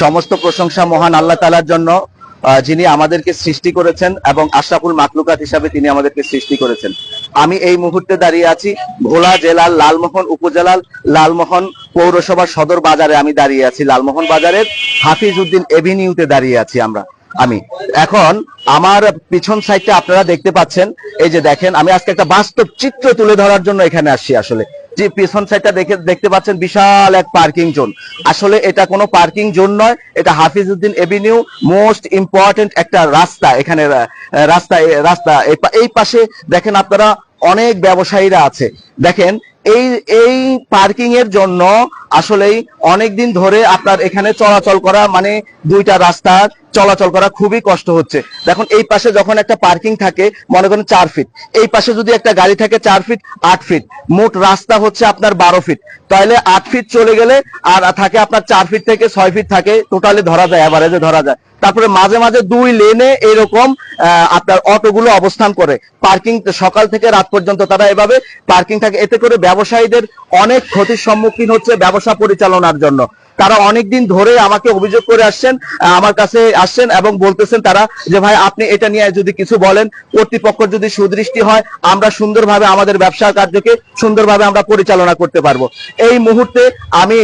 সমস্ত প্রশংসা মহান আল্লাহ তাআলার জন্য, যিনি আমাদেরকে সৃষ্টি করেছেন এবং আশরাফুল মাখলুকাত হিসাবে তিনি আমাদেরকে সৃষ্টি করেছেন। আমি এই মুহূর্তে দাঁড়িয়ে আছি ভোলা জেলার লালমোহন উপজেলার লালমোহন পৌরসভার সদর বাজারে। আমি দাঁড়িয়ে আছি লালমোহন বাজারের হাফিজ উদ্দিন এভিনিউতে দাঁড়িয়ে আছি আমি এখন আমার পিছন সাইডটা আপনারা দেখতে পাচ্ছেন। এই যে দেখেন, আমি আজকে একটা বাস্তব চিত্র তুলে ধরার জন্য এখানে আসছি। আসলে যে পিছন সাইডটা দেখতে পাচ্ছেন বিশাল এক পার্কিং জোন। আসলে এটা কোনো পার্কিং জোন নয়, এটা Hafiz Uddin Avenue, most important একটা রাস্তা। এখানে রাস্তা এই পাশে দেখেন আপনারা অনেক ব্যবসায়ীরা আছে। দেখেন এই পার্কিং এর জন্য আসলেই অনেকদিন ধরে আপনার এখানে চলাচল করা, মানে দুইটা রাস্তা চলাচল করা খুবই কষ্ট হচ্ছে। দেখুন এই পাশে যখন একটা পার্কিং থাকে মনে করেন 4 ফিট, এই পাশে যদি একটা গাড়ি থাকে 4 ফিট 8 ফিট, মোট রাস্তা হচ্ছে আপনার 12 ফিট। তাহলে 8 ফিট চলে গেলে আর থাকে আপনার 4 ফিট থেকে 6 ফিট থাকে, টোটালি ধরা যায়, এভারেজে ধরা যায়। তারপরে মাঝে মাঝে 2 লেনে এরকম আপনার অটোগুলো অবস্থান করে। পার্কিং সকাল থেকে রাত পর্যন্ত তারা এভাবে পার্কিং থাকে। এতে করে ব্যবসায়ীদের অনেক ক্ষতির সম্মুখীন হচ্ছে ব্যবসা পরিচালনার জন্য। তারা অনেকদিন ধরে আমাকে অভিযোগ করে আসছেন, আমার কাছে আসছেন এবং বলতেছেন তারা যে ভাই আপনি এটা নিয়ে যদি কিছু বলেন, কর্তৃপক্ষের যদি সুদৃষ্টি হয়, আমরা সুন্দরভাবে আমাদের ব্যবসা কার্যকে সুন্দরভাবে আমরা পরিচালনা করতে পারবো। এই মুহূর্তে আমি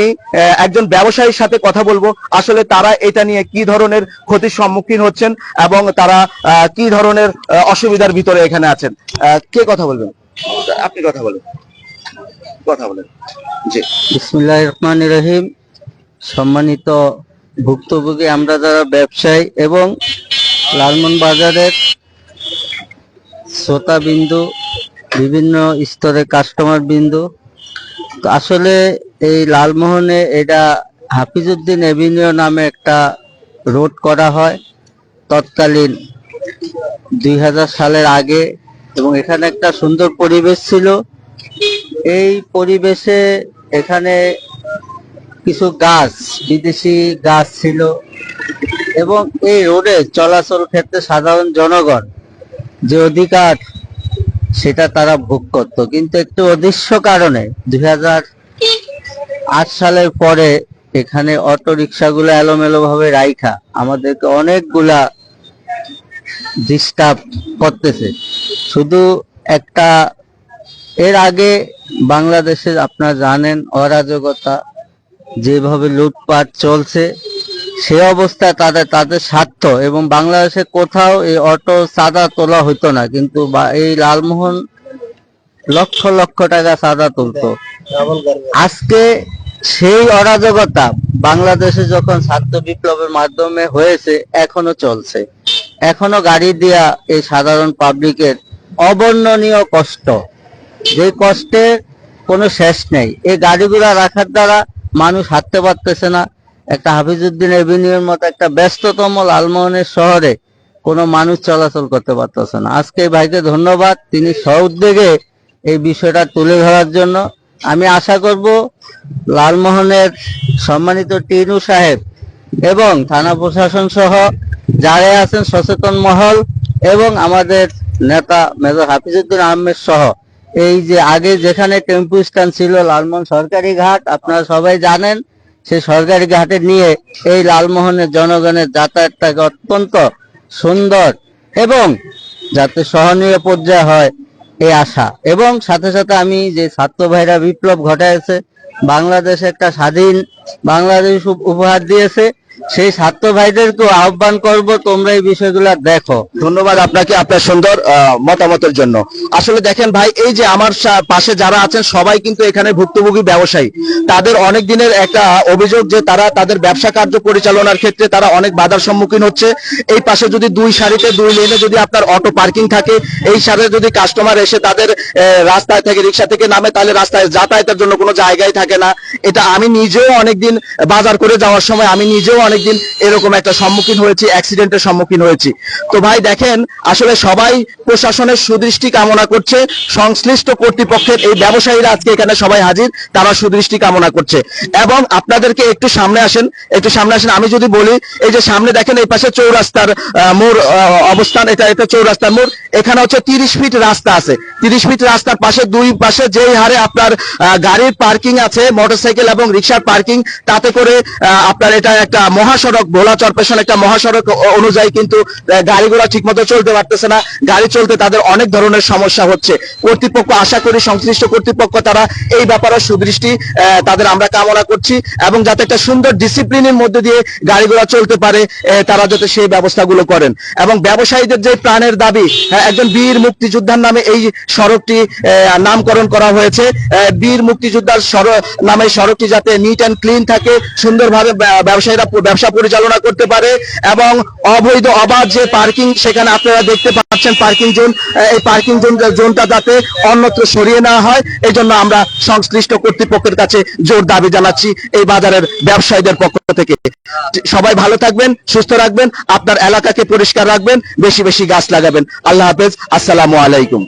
একজন ব্যবসায়ীর সাথে কথা বলবো, আসলে তারা এটা নিয়ে কি ধরনের ক্ষতির সম্মুখীন হচ্ছেন এবং তারা কি ধরনের অসুবিধার ভিতরে এখানে আছেন। কে কথা বলবেন? আপনি কথা বলেন। জি, বিসমিল্লাহির রহমানির রহিম। সম্মানিত ভুক্তভোগী আমরা যারা ব্যবসায়ী এবং লালমোহন বাজারের শ্রোতা বিন্দু, বিভিন্ন স্তরের কাস্টমার বিন্দু, আসলে এই লালমোহনে এটা হাফিজ উদ্দিন এভিনিউ নামে একটা রোড করা হয় তৎকালীন 2000 সালের আগে, এবং এখানে একটা সুন্দর পরিবেশ ছিল। এই পরিবেশে এখানে কিছু গাছ, বিদেশি গাছ ছিল এবং এই রোডে চলাচল ক্ষেত্রে সাধারণ জনগণ যে অধিকার সেটা তারা ভোগ করত। কিন্তু একটু অদৃশ্য কারণে 2008 সালের পরে এখানে অটো রিক্সাগুলো এলোমেলো ভাবে রাইখা আমাদেরকে অনেকগুলা ডিস্টার্ব করতেছে। শুধু একটা, এর আগে বাংলাদেশে আপনারা জানেন অরাজকতা যেভাবে লুটপাট চলছে, সে অবস্থায় তাদের স্বার্থ, এবং বাংলাদেশে কোথাও এই অটো চাঁদা তোলা হইতো না, কিন্তু এই লালমোহন লক্ষ লক্ষ টাকা চাঁদা তুলতো। আজকে সেই অরাজকতা বাংলাদেশে যখন ছাত্র বিপ্লবের মাধ্যমে হয়েছে এখনো চলছে। এখনো গাড়ি দিয়া এই সাধারণ পাবলিকের অবর্ণনীয় কষ্ট, যে কষ্টের কোনো শেষ নেই। এই গাড়িগুলা রাখার দ্বারা মানুষ হাঁটতে পারতেছে না। একটা হাফিজ উদ্দিন এভিনিউর মতো একটা ব্যস্ততম লালমোহনের শহরে কোনো মানুষ চলাচল করতে পারতেছে না। আজকে এই ভাইকে ধন্যবাদ, তিনি সউদ্যোগে এই বিষয়টা তুলে ধরার জন্য। আমি আশা করব লালমোহনের সম্মানিত টিনু সাহেব এবং থানা প্রশাসন সহ যারা আছেন সচেতন মহল এবং আমাদের নেতা মেজর হাফিজ উদ্দিন আহমেদ সহ, এই যে আগে যেখানে টেম্পু স্ট্যান্ড ছিল লালমোহন সরকারি ঘাট, আপনারা সবাই জানেন, সেই সরকারি ঘাটে নিয়ে এই লালমোহনের জনগণের যাতায়াতটাকে অত্যন্ত সুন্দর এবং যাতে সহনীয় পর্যায়ে হয় এই আশা। এবং সাথে সাথে আমি যে ছাত্র ভাইরা বিপ্লব ঘটাইছে, বাংলাদেশে একটা স্বাধীন বাংলাদেশ উপহার দিয়েছে, সেই ছাত্র ভাইদেরকেও আহ্বান করব তোমরা এই বিষয়গুলো দেখো। ধন্যবাদ আপনাকে আপনার সুন্দর মতামতের জন্য। আসলে দেখেন ভাই, এই যে আমার পাশে যারা আছেন সবাই কিন্তু এখানে ভুক্তভোগী ব্যবসায়ী। তাদের অনেক দিনের একটা অভিযোগ যে তারা তাদের ব্যবসা কার্য পরিচালনার ক্ষেত্রে তারা অনেক বাধার সম্মুখীন হচ্ছে। এই পাশে যদি 2 সারিতে 2 লেনে যদি আপনার অটো পার্কিং থাকে, এই সারে যদি কাস্টমার এসে তাদের রাস্তায় থেকে রিক্সা থেকে নামে, তাহলে রাস্তায় যাতায়াতের জন্য কোনো জায়গায় থাকে না। এটা আমি নিজেও অনেকদিন বাজার করে যাওয়ার সময় আমি নিজেও অনেকদিন এরকম একটা সম্মুখীন হয়েছি, অ্যাক্সিডেন্টের সম্মুখীন হয়েছি। তো ভাই দেখেন, আসলে সবাই প্রশাসনের সুদৃষ্টি কামনা করছে, সংশ্লিষ্ট কর্তৃপক্ষের এই ব্যবসায়ীরা আজকে এখানে সবাই হাজির, তারা সুদৃষ্টি কামনা করছে। এবং আপনাদেরকে একটু সামনে আসেন। আমি যদি বলি, এই যে সামনে দেখেন এই পাশে চৌরাস্তার মোড় অবস্থান, এটা চৌরাস্তার মোড়। এখানে হচ্ছে 30 ফিট রাস্তা আছে। 30 ফিট রাস্তার পাশে 2 পাশে যেই হারে আপনার গাড়ির পার্কিং আছে, মোটরসাইকেল এবং রিক্সার পার্কিং, তাতে করে আপনার এটা একটা মহাসড়ক ভোলা চরপেশন একটা মহাসড়ক অনুযায়ী কিন্তু গাড়ি ঘোড়া ঠিক মতো চলতে পারতেছে না, গাড়ি চলতে তাদের অনেক ধরনের সমস্যা হচ্ছে। কর্তৃপক্ষ, আশা করি সংশ্লিষ্ট কর্তৃপক্ষ তারা এই ব্যাপারে সুদৃষ্টি তাদের আমরা কামনা করছি, এবং যাতে একটা সুন্দর ডিসিপ্লিনের মধ্যে দিয়ে গাড়ি ঘোড়া চলতে পারে তারা যাতে সেই ব্যবস্থাগুলো করেন। এবং ব্যবসায়ীদের যে প্রাণের দাবি, একজন বীর মুক্তিযোদ্ধার নামে এই সড়কটি নামকরণ করা হয়েছে, বীর মুক্তিযোদ্ধার নামে সড়কটি যাতে নিট অ্যান্ড ক্লিন থাকে, সুন্দরভাবে ব্যবসায়ীরা ব্যবসা পরিচালনা করতে পারে, এবং অবৈধ অবাধ যে পার্কিং সেখানে আপনারা দেখতে পাচ্ছেন পার্কিং জোন, এই পার্কিং জোনটা যাতে অন্যত্র সরিয়ে নেওয়া হয়, এই জন্য আমরা সংশ্লিষ্ট কর্তৃপক্ষের কাছে জোর দাবি জানাচ্ছি এই বাজারের ব্যবসায়ীদের পক্ষ থেকে। সবাই ভালো থাকবেন, সুস্থ রাখবেন, আপনার এলাকাকে পরিষ্কার রাখবেন, বেশি বেশি গাছ লাগাবেন। আল্লাহ হাফেজ, আসসালামু আলাইকুম।